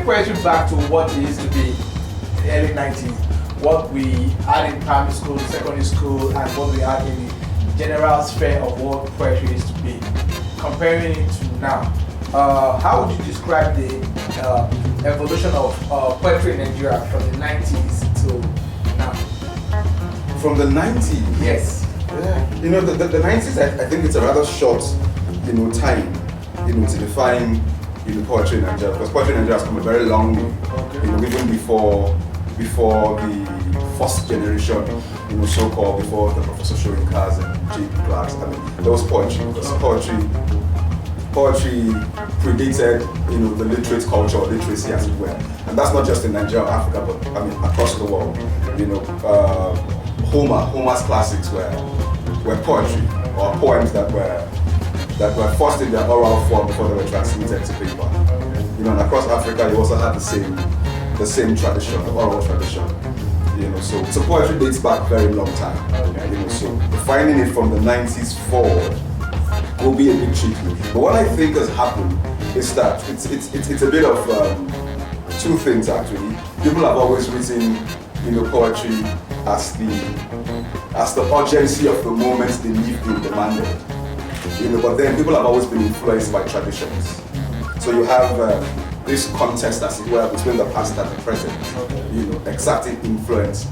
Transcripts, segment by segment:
poetry back to what it used to be in the early 90s, what we had in primary school, secondary school, and what we had in the general sphere of what poetry used to be, comparing it to now, how would you describe the evolution of poetry in Nigeria from the 90s to now? From the 90s? Yes. Yeah. You know, the 90s, I think it's a rather short, time, to define, poetry in Nigeria, because poetry in Nigeria has come a very long way. Okay. Even before the first generation, so-called, before the Professor Shoyinkas and J.P. Clarks. I mean, there was poetry, because poetry predated, the literate culture, literacy as it were. And that's not just in Nigeria or Africa, but I mean, across the world. Homer's classics were poetry, or poems that were first in their oral form before they were transmitted to paper. And across Africa, you also had the same tradition, the oral tradition. So poetry dates back a very long time. So defining it from the 90s forward will be a bit tricky. But what I think has happened is that it's a bit of two things actually. People have always written, poetry as the urgency of the moment they lived in demanded. But then people have always been influenced by traditions. So you have this contest, as it were, between the past and the present. Exacting influence,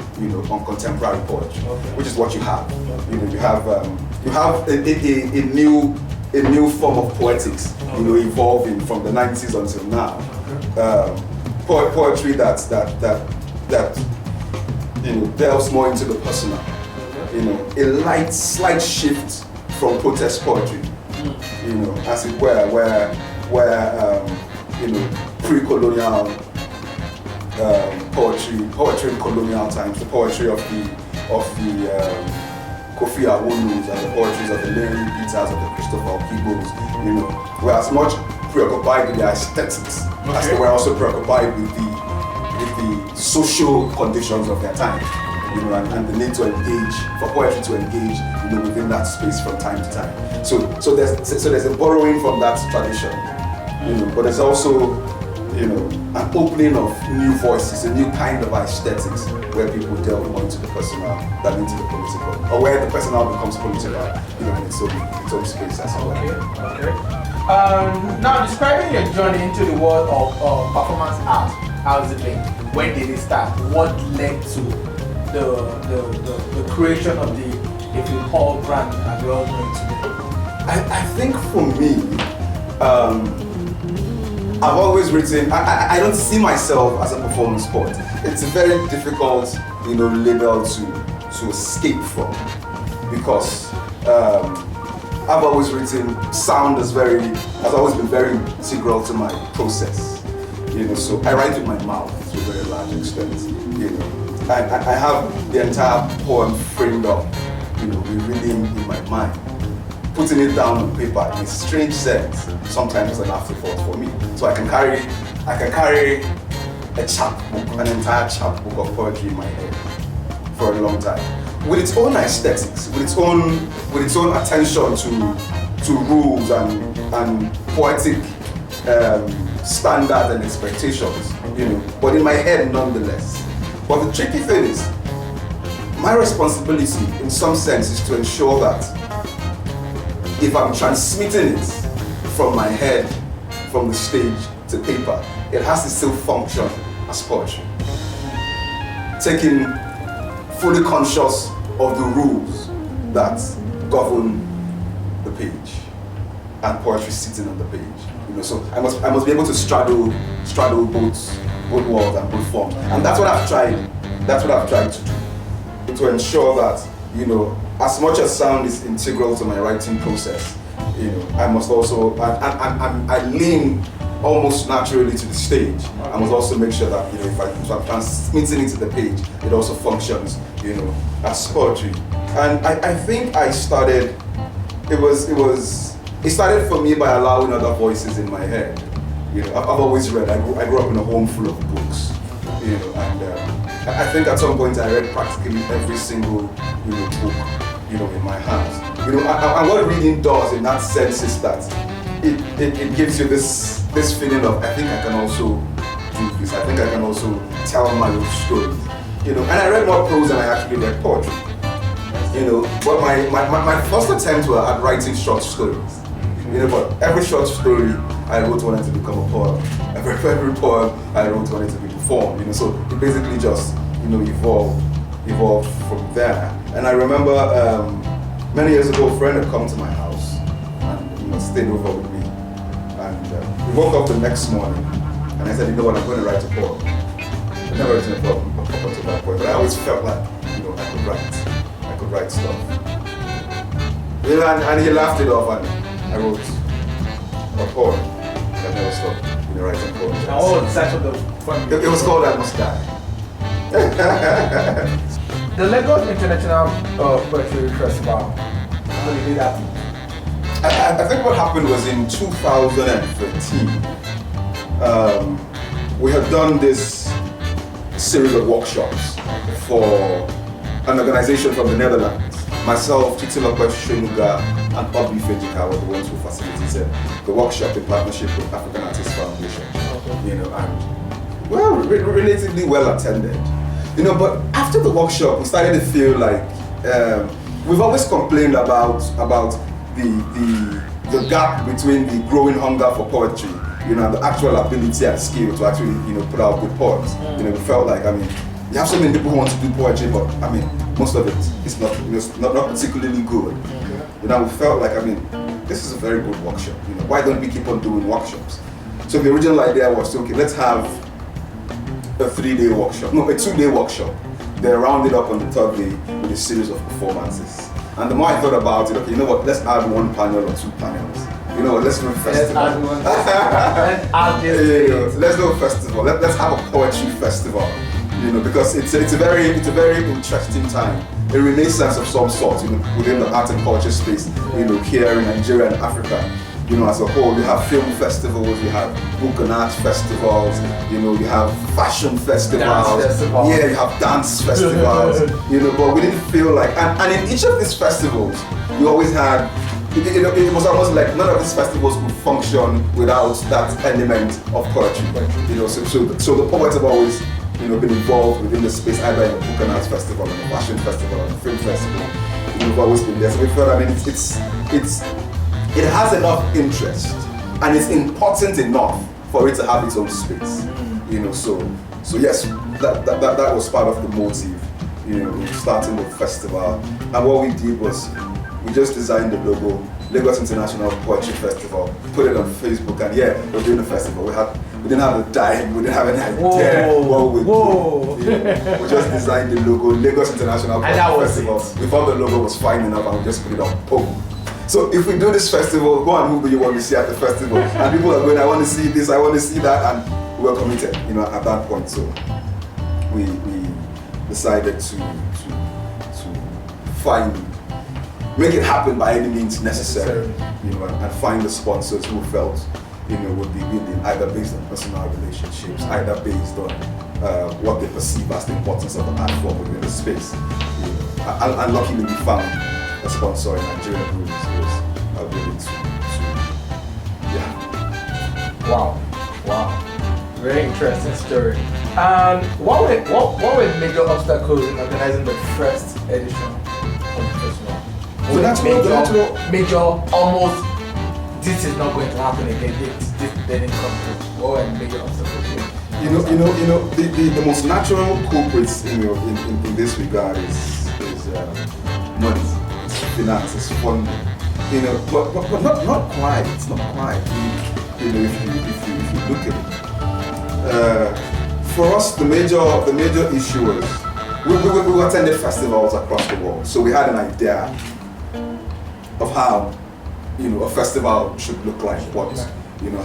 on contemporary poetry, which is what you have. You have a new form of poetics, evolving from the 90s until now. Poetry that delves more into the personal. A slight shift from protest poetry, as it were, where pre-colonial poetry in colonial times, the poetry of the Kofi Awolus and the poetries of the Larry Peters, of the Christopher Okigos, were as much preoccupied with their aesthetics as they were also preoccupied with the social conditions of their time. And the need to engage, for poetry to engage, within that space from time to time. So there's a borrowing from that tradition, but there's also, an opening of new voices, a new kind of aesthetics where people delve more into the personal than into the political, or where the personal becomes political, in its own space as well. Okay. Now, describing your journey into the world of performance art, how's it been? When did it start? What led to the creation of the Efe Paul brand as we all know it today? I think for me, I've always written, I don't see myself as a performance poet. It's a very difficult, label to escape from, because I've always written, sound has always been very integral to my process. So I write with my mouth to a very large extent. I have the entire poem framed up, rereading in my mind. Putting it down on paper in a strange sense sometimes is an afterthought for me. So I can carry a chapbook, an entire chapbook of poetry in my head for a long time, with its own aesthetics, with its own attention to rules and poetic standards and expectations, but in my head nonetheless. But the tricky thing is, my responsibility in some sense is to ensure that if I'm transmitting it from my head, from the stage to paper, it has to still function as poetry. Taking fully conscious of the rules that govern the page, and poetry sitting on the page. So I must be able to straddle both worlds and both forms. And that's what I've tried to do. To ensure that, as much as sound is integral to my writing process, I must also, I lean almost naturally to the stage. I must also make sure that, if I'm transmitting it to the page, it also functions, as poetry. And I think I started, it started for me by allowing other voices in my head. I've always read, I grew up in a home full of books, and I think at some point I read practically every single, book, in my hands. And what reading does in that sense is that it gives you this feeling of, I think I can also do this. I think I can also tell my own stories. And I read more prose than I actually read poetry. But my first attempt was at writing short stories. But every short story I wrote wanted to become a poem. Every poem I wrote wanted to be performed. So it basically just evolved from there. And I remember many years ago, a friend had come to my house and stayed over with me. And we woke up the next morning, and I said, I'm going to write a poem. I've never written a poem up until that point, but I always felt like, I could write stuff. And he laughed it off, and I wrote a poem. I never stopped writing poems. And what was the title of the poem? It was called I Must Die. The Lagos International Poetry Festival, how did it happen? I think what happened was in 2013, we had done this series of workshops for an organization from the Netherlands. Myself, TITILOPE, SONUGA, and Obi Fejika were the ones who facilitated the workshop in partnership with African Artists Foundation. And relatively well attended. But after the workshop, we started to feel like we've always complained about the gap between the growing hunger for poetry, and the actual ability and skill to actually, put out good poems. We felt like, you have so many people who want to do poetry, but most of it is not particularly good. We felt like, this is a very good workshop. Why don't we keep on doing workshops? So the original idea was, okay, let's have a 3-day workshop, no, a 2-day workshop. They rounded up on the 3rd day with a series of performances. And the more I thought about it, okay, let's add 1 panel or 2 panels. Let's do a festival. Let's do a festival. Let's have a poetry festival. Because it's a very interesting time. A renaissance of some sort, within the art and culture space, here in Nigeria and Africa. As a whole, you have film festivals, you have book and art festivals, you have fashion festivals, you have dance festivals, but we didn't feel like, and in each of these festivals, we always had, it was almost like none of these festivals could function without that element of poetry. So the poets have always, been involved within the space, either in the book and arts festival, or the fashion festival, or the film festival. We've always been there. So we felt, it has enough interest, and it's important enough for it to have its own space. So yes, that was part of the motive, starting the festival. And what we did was, we just designed the logo, Lagos International Poetry Festival, put it on Facebook, and we're doing the festival. We didn't have a dime, we didn't have any idea what we would do. We just designed the logo, Lagos International Poetry Festival. We thought the logo was fine enough, and we just put it on, boom. So if we do this festival, go and who do you want to see at the festival? And people are going, I want to see this, I want to see that, and we were committed, at that point. So we decided to make it happen by any means necessary, and find the sponsors who felt, would be willing, either based on personal relationships, either based on what they perceive as the importance of the art form within the space. And luckily we found a sponsor in Nigeria who was willing to. Wow, very interesting story. And what were the major obstacles in organizing the first edition of the festival? Major, almost, this is not going to happen again. This didn't come through. What were the major obstacles? The most natural culprits in this regard is money. Finance, is funding, but not quite. It's not quite. If you look at it, for us, the major issue was we attended festivals across the world, so we had an idea of how a festival should look like,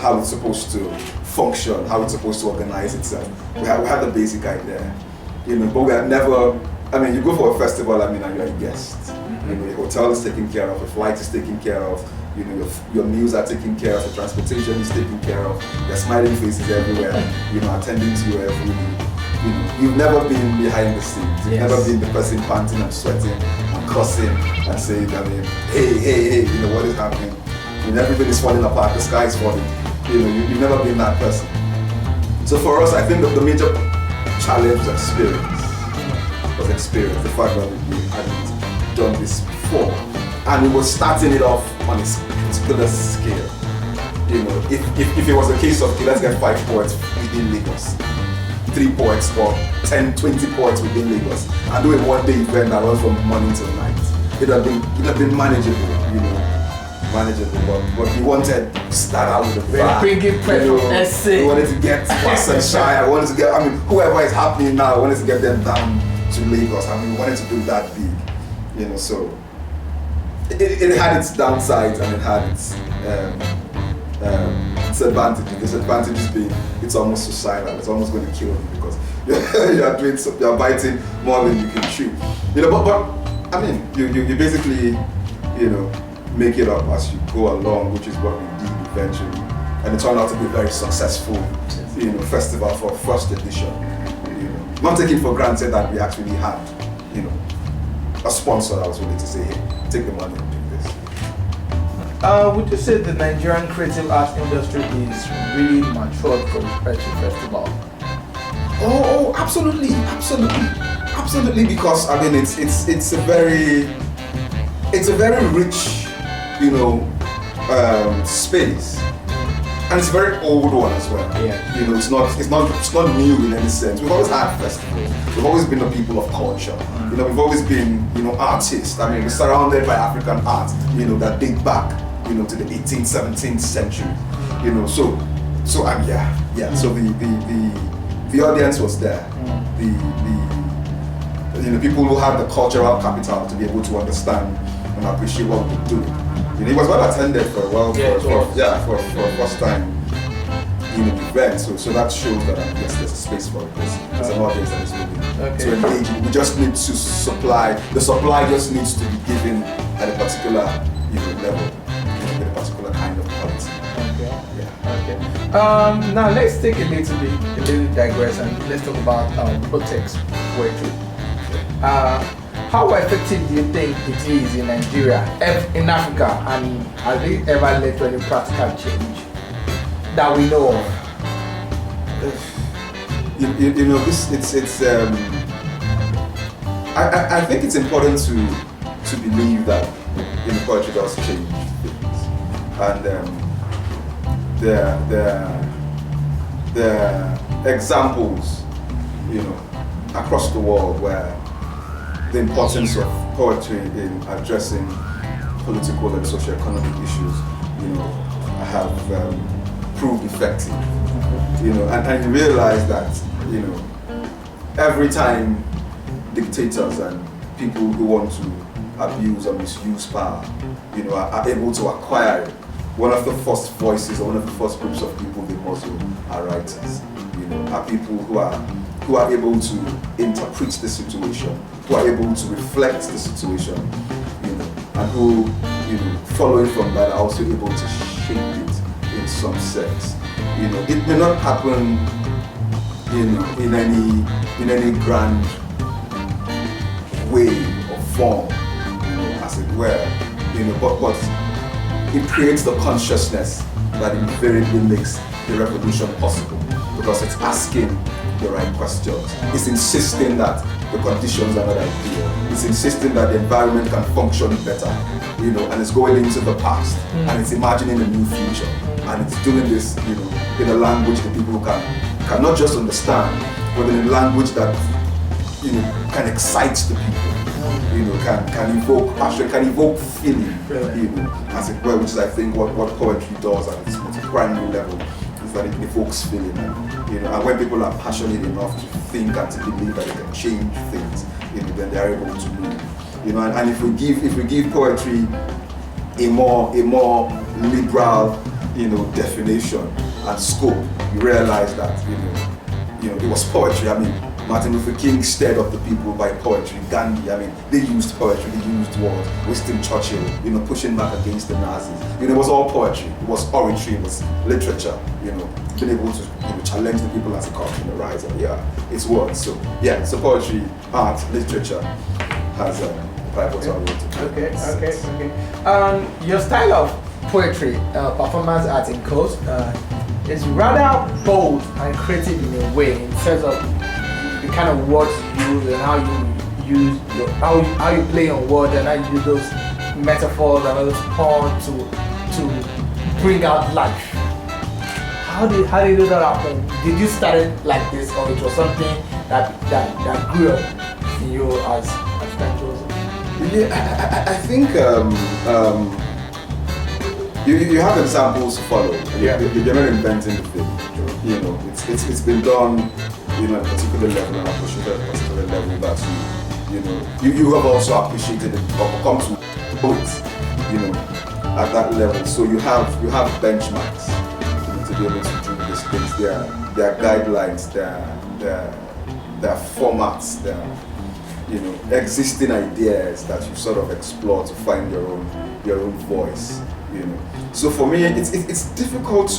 how it's supposed to function, how it's supposed to organize itself. We had the basic idea, but we had never. You go for a festival, and you're a guest. Your hotel is taken care of, your flight is taken care of, your meals are taken care of, your transportation is taken care of, your smiling faces everywhere, attending to you every week. You've never been behind the scenes. You've never been the person panting and sweating and cussing and saying, hey, what is happening? Everything is falling apart, the sky is falling. You've never been that person. So for us, I think that the major challenge was experience. The fact that we hadn't done this before, and we were starting it off on a particular scale. You know, if it was a case of, okay, let's get 5 poets within Lagos, 3 poets or 10, 20 poets within Lagos, and do a one-day event that runs from morning till night, it'd have been manageable, you know. But we wanted to start out with a bang. Bringing petrol, essay. We wanted to get Fast and Shy. I wanted to get, I mean, whoever is happening now, I wanted to get them down to Lagos. I mean, we wanted to do that big, you know. So it had its downsides and it had its advantages. The disadvantages being it's almost suicidal. It's almost going to kill you because you're biting more than you can chew. You know, but I mean, you basically, you know, make it up as you go along, which is what we did eventually, and it turned out to be a very successful, you know, festival for first edition. You know, not taking for granted that we actually had, you know, a sponsor that was willing to say, hey, take the money and do this. Would you say the Nigerian creative arts industry is really matured for the Poetry Festival? Oh, absolutely, because I mean it's a very rich, you know, space, and it's a very old one as well. Yeah. You know, it's not new in any sense. We've always had festivals. We've always been a people of culture. You know, we've always been, you know, artists. I mean, we're surrounded by African art, you know, that date back, you know, to the 18th, 17th century. You know, so yeah. So the audience was there. You know, people who had the cultural capital to be able to understand and appreciate what we do. You know, it was well attended for a while, for a first time, you know, event. So that shows that yes, there's a space for it. There's an audience that is willing to engage. We just need to supply. The supply just needs to be given at a particular, you know, level, with a particular kind of quality. Okay. Yeah. Okay. Now let's take a little digress and let's talk about protest poetry. How effective do you think it is in Nigeria, in Africa, and has it ever led to any practical change that we know of? You know, I think it's important to believe that, you know, poetry does change things, and there are examples, you know, across the world where the importance of poetry in addressing political and socio-economic issues, you know, have proved effective. You know, and you realize that, you know, every time dictators and people who want to abuse or misuse power, you know, are able to acquire it, one of the first voices or one of the first groups of people they muzzle are writers. You know, are people who are able to interpret the situation, who are able to reflect the situation, you know, and who, you know, following from that, are also able to shape it in some sense. You know, it may not happen, you know, in any grand way or form, you know, as it were, you know, but it creates the consciousness that invariably makes the revolution possible, because it's asking the right questions. It's insisting that the conditions are not ideal. It's insisting that the environment can function better, you know, and it's going into the past and it's imagining a new future, and it's doing this, you know, in a language that people can not just understand, but in a language that, you know, can excite the people, you know, can evoke passion, can evoke feeling, you know, as it were, which is, I think, what poetry does at its most primary level, is that it evokes feeling. You know, and when people are passionate enough to think and to believe that they can change things, you know, then they are able to move. You know, and if we give poetry a more liberal, you know, definition and scope, you realize that, you know, it was poetry. I mean, Martin Luther King stirred up the people by poetry. Gandhi, I mean, they used poetry, they used words. Winston Churchill, you know, pushing back against the Nazis. You know, it was all poetry. It was oratory. It was literature. You know, being able to, you know, challenge the people as a culture in the rise. And yeah, it's words. So yeah, so poetry, art, literature has a pivotal role to play. Okay. Your style of poetry, performance art in quotes, is rather bold and creative in a way, in terms of the kind of words you use and how you use how you play on words and how you use those metaphors and those puns to bring out life. How did you do that happen? Did you start it like this, or it was something that grew up in you as time goes on? Yeah, I think you have examples to follow. Yeah. You're not inventing the thing. You know, it's been done, you know, at a particular level and appreciated at a particular level that you have also appreciated it or come to both, you know, at that level. So you have benchmarks, you know, to be able to do these things. There are guidelines, there are formats, there are, you know, existing ideas that you sort of explore to find your own voice, you know. So for me, it's difficult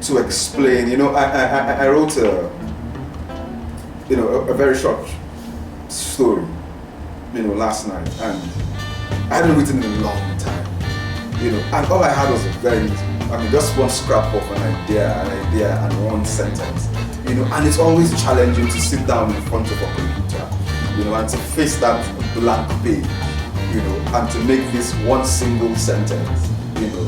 to explain. You know, I wrote a very short story, you know, last night, and I hadn't written in a long time, you know, and all I had was just one scrap of an idea and one sentence, you know, and it's always challenging to sit down in front of a computer, you know, and to face that blank page, you know, and to make this one single sentence, you know,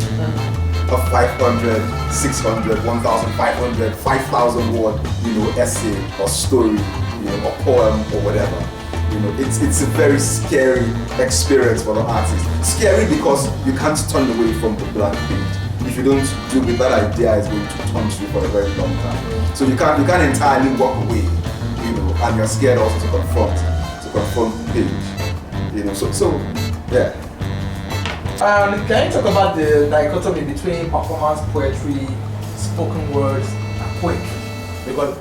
a 500, 600, 1,500, 5,000 word, you know, essay or story, you know, or poem or whatever. You know, it's a very scary experience for the artist. Scary because you can't turn away from the blank page. If you don't do it, that idea is going to taunt you for a very long time. So you can't entirely walk away, you know, and you're scared also to confront the page. You know, so yeah. Can you talk about the dichotomy between performance poetry, spoken words, and poetry? Because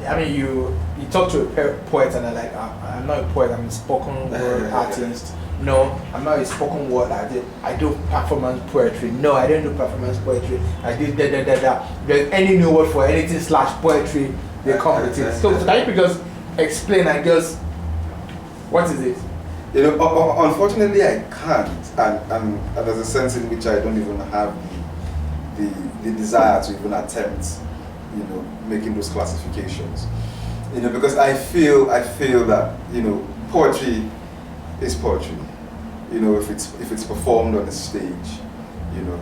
I mean, you talk to a poet and they're like, I'm not a poet, I'm a spoken word artist. No, I'm not a spoken word artist. I do performance poetry. No, I don't do performance poetry. I do da. There's any new word for anything / poetry, they come with it. So can you just explain, I guess, what is it? You know, unfortunately I can't, and there's a sense in which I don't even have the desire to even attempt, you know, making those classifications. You know, because I feel that, you know, poetry is poetry. You know, if it's performed on a stage, you know,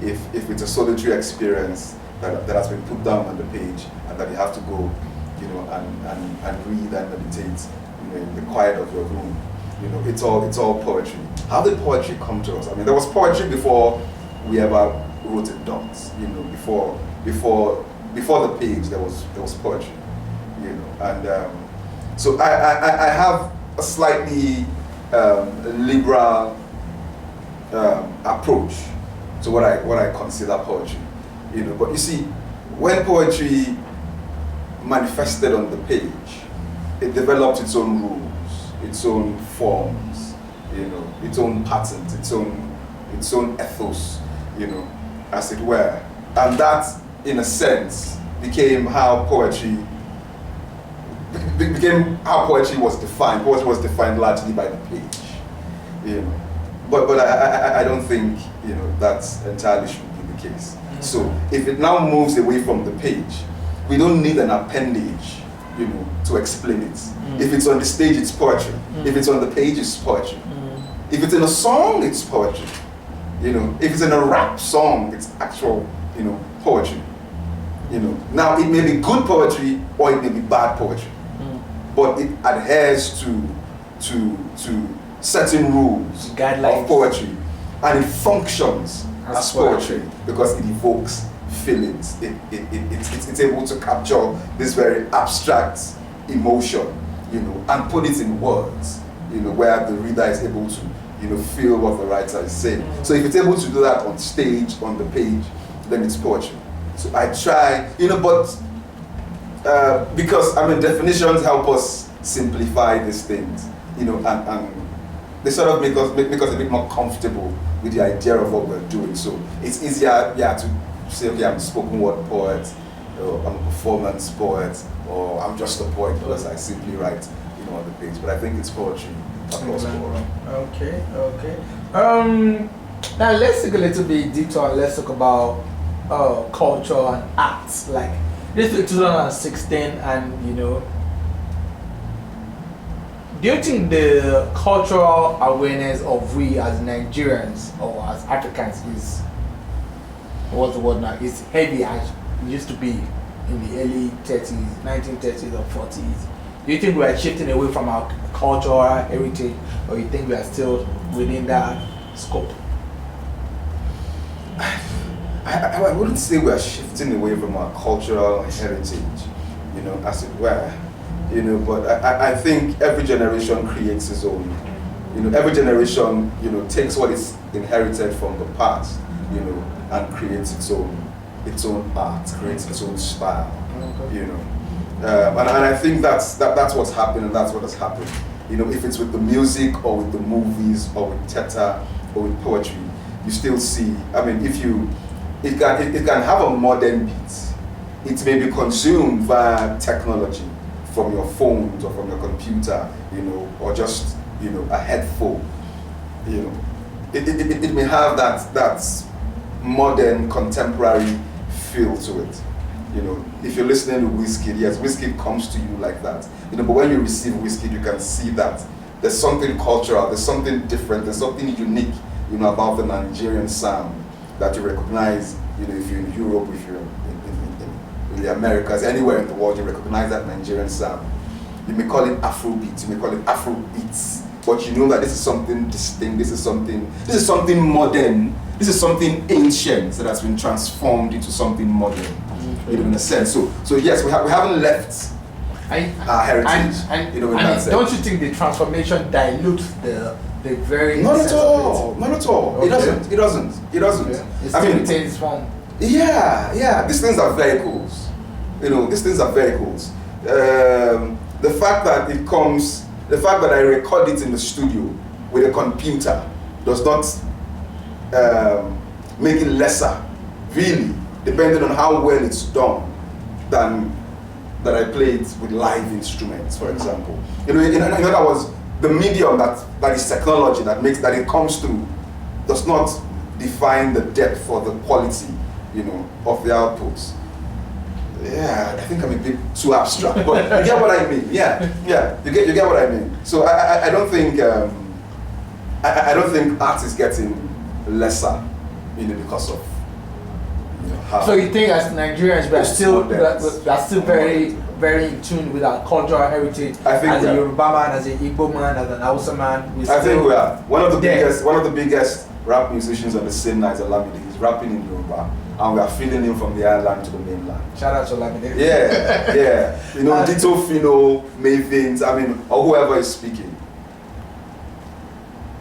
if it's a solitary experience that has been put down on the page and that you have to go, you know, and read and meditate, you know, in the quiet of your room. You know, it's all poetry. How did poetry come to us? I mean, there was poetry before we ever wrote in dots. You know, before the page, there was poetry. You know, and so I have a slightly liberal approach to what I consider poetry. You know, but you see, when poetry manifested on the page, it developed its own rules, its own forms, you know, its own patterns, its own ethos, you know, as it were. And that, in a sense, became how poetry was defined. Poetry was defined largely by the page, you know. But I don't think, you know, that's entirely should be the case. So if it now moves away from the page, we don't need an appendage, you know, to explain it. If it's on the stage, it's poetry. If it's on the page, it's poetry. If it's in a song, it's poetry. You know, if it's in a rap song, it's actual, you know, poetry. You know, now it may be good poetry or it may be bad poetry, but it adheres to certain rules, guidelines of poetry, and it functions as poetry because it evokes feelings. It's able to capture this very abstract emotion, you know, and put it in words, you know, where the reader is able to, you know, feel what the writer is saying. So if it's able to do that on stage, on the page, then it's poetry. So I try, you know, but because I mean definitions help us simplify these things, you know, and they sort of make us a bit more comfortable with the idea of what we're doing. So it's easier, yeah, to say, okay, I'm a spoken word poet, or I'm a performance poet, or I'm just a poet because I simply write, you know, on the page. But I think it's poetry across the board. Okay. Now let's take a little bit deeper and let's talk about culture and arts? Like this is 2016, and you know, do you think the cultural awareness of we as Nigerians or as Africans is, what's the word now, is heavy as it used to be in the early 30s, 1930s or 40s? Do you think we are shifting away from our cultural heritage, or you think we are still within that scope? I wouldn't say we are shifting away from our cultural heritage, you know, as it were, you know, but I think every generation creates its own, you know, every generation, you know, takes what is inherited from the past, you know, and creates its own art, creates its own style, you know. And I think that's what's happened, and that's what has happened. You know, if it's with the music or with the movies or with theater or with poetry, you still see, I mean, it can have a modern beat. It may be consumed via technology from your phones or from your computer, you know, or just, you know, a headphone. You know, it may have that modern contemporary feel to it. You know, if you're listening to Whiskey, yes, Whiskey comes to you like that. You know, but when you receive Whiskey, you can see that there's something cultural, there's something different, there's something unique, you know, about the Nigerian sound that you recognize. You know, if you're in Europe, if you're in the Americas, anywhere in the world, you recognize that Nigerian sound. You may call it Afrobeat, you may call it Afrobeats, but you know that this is something distinct, this is something modern, this is something ancient that has been transformed into something modern. You know, in a sense. So yes, we haven't left our heritage. You know, in that sense. Don't you think the transformation dilutes the very Not sense at all. of it? Not at all. Okay. It doesn't. Okay. It still retains form. Yeah. These things are vehicles. You know, these things are vehicles. The fact that I record it in the studio with a computer does not make it lesser, really, depending on how well it's done, than that I play it with live instruments, for example. You know, in other words, the medium that is technology that it comes through does not define the depth or the quality, you know, of the outputs. Yeah, I think I'm a bit too abstract, but you get what I mean. Yeah, you get what I mean. So I don't think I don't think art is getting lesser, you know, because of, you know, how. So you think as Nigerians we are still very, very in tune with our cultural heritage? I think as a Yoruba man, as an Igbo man, as an Hausa man. I think we are. One of the biggest rap musicians on the scene now is Olamide. He's rapping in Yoruba, and we are feeding him from the island to the mainland. Shout out to Olamide. Yeah. You know, Dito, Fino, Mavins, I mean, or whoever is speaking.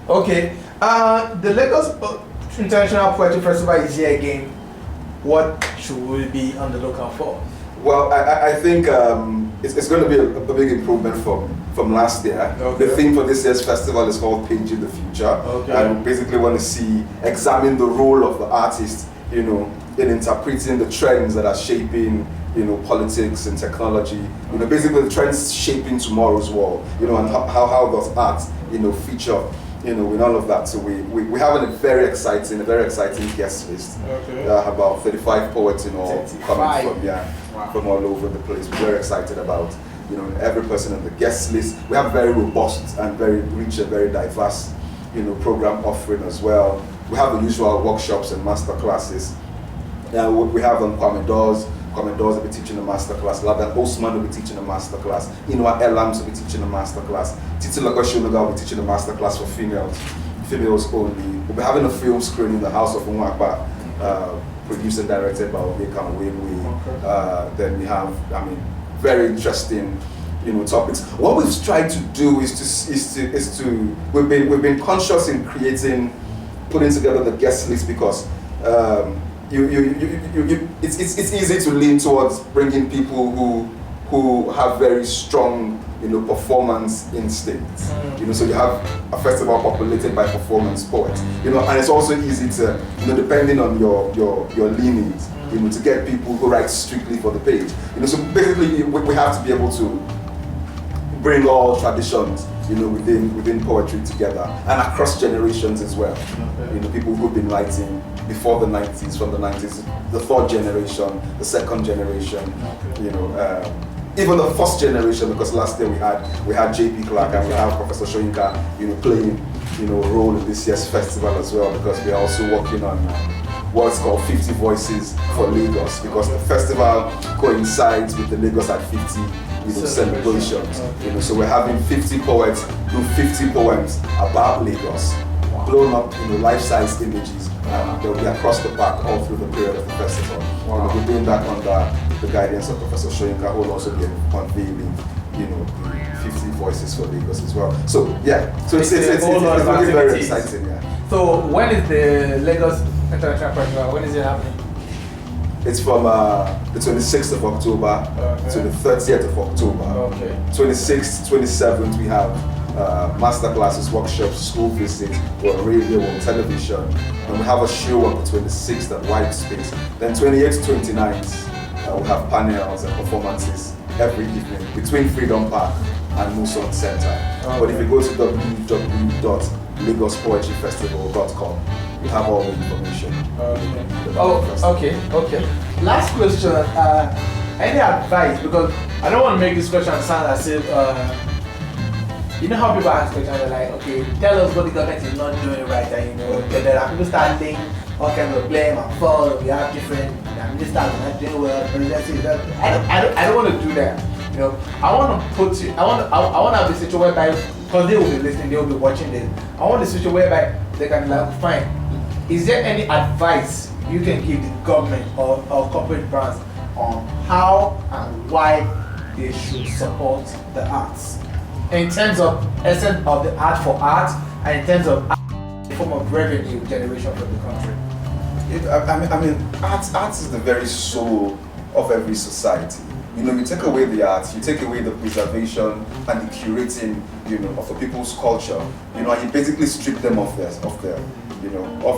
Okay. The Lagos International Poetry Festival is here again. What should we be on the lookout for? Well, I think it's going to be a big improvement from last year. Okay. The theme for this year's festival is called Paging the Future. Okay. And we basically want to examine the role of the artist, you know, in interpreting the trends that are shaping, you know, politics and technology. You know, basically the trends shaping tomorrow's world, you know, and how does art, you know, feature, you know, in all of that. So we have a very exciting guest list. Okay. About 35 poets in all, 35. coming from all over the place. We're very excited about, you know, every person on the guest list. We have very robust and very rich and very diverse, you know, program offering as well. We have the usual workshops and masterclasses. We have KWAME DAWES. KWAME DAWES will be teaching a masterclass. Ladan Osman will be teaching a masterclass. Inwa Elams will be teaching a masterclass. TITILOPE will be teaching a masterclass for females only. We'll be having a film screening in the House of Nwakpa, produced and directed by KWAME. Then we have, I mean, very interesting, you know, topics. What we've tried to do is to we've been conscious in putting together the guest list, because it's easy to lean towards bringing people who have very strong, you know, performance instincts. You know, so you have a festival populated by performance poets. You know, and it's also easy to, you know, depending on your leanings, you know, to get people who write strictly for the page. You know, so basically we have to be able to bring all traditions, you know, within poetry together, and across generations as well. Okay. You know, people who've been writing before the 90s, from the 90s, the third generation, the second generation, you know, even the first generation, because last year we had JP Clark and we have Professor Soyinka, you know, playing, you know, a role in this year's festival as well, because we are also working on what's called 50 Voices for Lagos, because the festival coincides with the Lagos at 50, you know, celebrations. You know, so we're having 50 poets do 50 poems about Lagos, blown up, you know, life-size images, and they'll be across the park all through the period of the festival. Wow. We're doing that under the guidance of Professor Soyinka, who will also be unveiling, you know, the 50 Voices for Lagos as well. So yeah, so it's really very exciting. Yeah. So when is the Lagos International Festival? When is it happening? It's from the 26th of October to the 30th of October. Okay. 26th, 27th, we have masterclasses, workshops, school visits, on radio, on television. And we have a show on the 26th at White Space. Then 28th, 29th, we have panels and performances every evening between Freedom Park and Muson Center. Okay. But if you go to www.lagospoetryfestival.com, you have all the information. Okay. Okay. Last question. Any advice? Because I don't want to make this question sound as if, you know how people ask questions, they're like, okay, tell us what the government is not doing right, and you know, there are people standing all kinds of blame and fault. We have different ministers not doing well, the presidency. I don't want to do that. You know, I want to put you. I want to have a situation whereby, because they will be listening, they will be watching this. I want a situation whereby they can like, fine. Is there any advice you can give the government or corporate brands on how and why they should support the arts? In terms of essence of the art for art, and in terms of a form of revenue generation for the country. I mean, art is the very soul of every society. You know, you take away the arts, you take away the preservation and the curating, you know, of the people's culture. You know, and you basically strip them of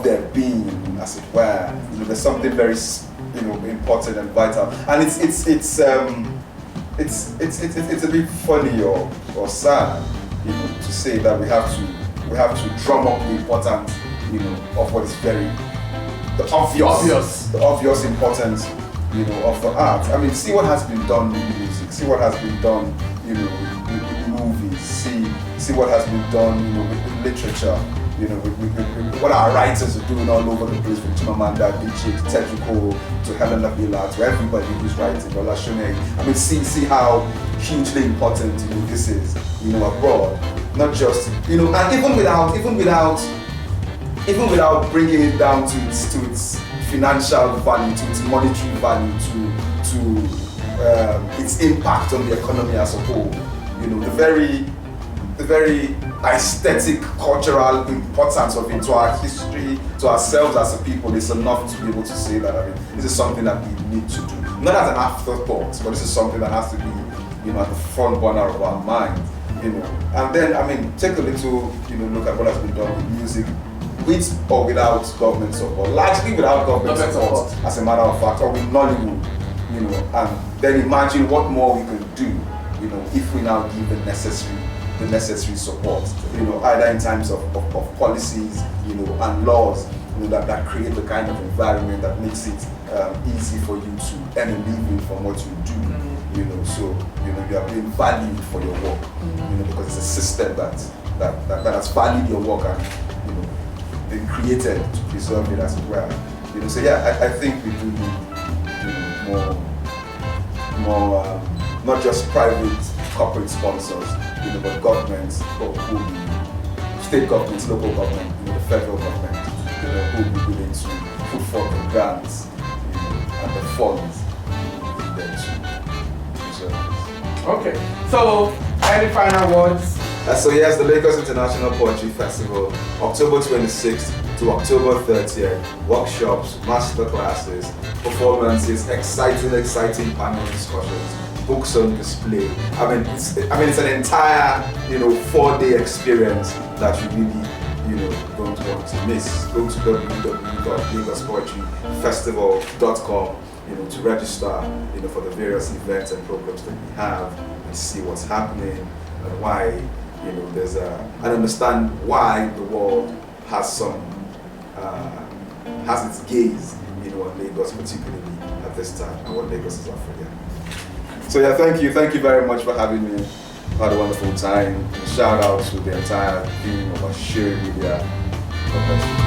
their being, as it were. You know, there's something very, you know, important and vital, and it's a bit funny or sad, you know, to say that we have to drum up the importance, you know, of what is the obvious importance, you know, of the art. I mean, see what has been done with music, see what has been done, you know, with movies, see what has been done, you know, with literature, you know, with what our writers are doing all over the place, from Chimamanda Adichie to Tejuko to Helena Villa to everybody who's writing, Ola Shone. I mean, see how hugely important, you know, this is, you know, abroad. Not just, you know, and even without bringing it down to its financial value, to its monetary value, to its impact on the economy as a whole. You know, the very aesthetic, cultural importance of it to our history, to ourselves as a people, is enough to be able to say that, I mean, this is something that we need to do. Not as an afterthought, but this is something that has to be, you know, at the front burner of our mind, you know. And then, I mean, take a little, you know, look at what has been done with music, with or without government support, largely without government support, as a matter of fact, or with Nollywood, you know, and then imagine what more we could do, you know, if we now give the necessary support, you know, either in terms of policies, you know, and laws, you know, that create the kind of environment that makes it easy for you to earn a living from what you do, you know, so, you know, you are being valued for your work, you know, because it's a system that has valued your work and, you know, been created to preserve it as well, you know, so yeah, I think we do need, you know, more not just private corporate sponsors, you know, but governments, state governments, local government, you know, the federal government, you know, who will be willing to put forth the grants, you know, and the funds needed to preserve this. Okay, so any final words? So yes, the Lagos International Poetry Festival, October 26th to October 30th, workshops, masterclasses, performances, exciting panel discussions, books on display. I mean, it's an entire, you know, 4-day experience that you really, you know, don't want to miss. Go to www.lagospoetryfestival.com, you know, to register, you know, for the various events and programs that we have, and see what's happening and why, you know, and understand why the world has some has its gaze, on Lagos particularly at this time, and what Lagos is offering. So yeah, thank you very much for having me. Had a wonderful time. Shout out to the entire team of ASIRI Media. God bless you.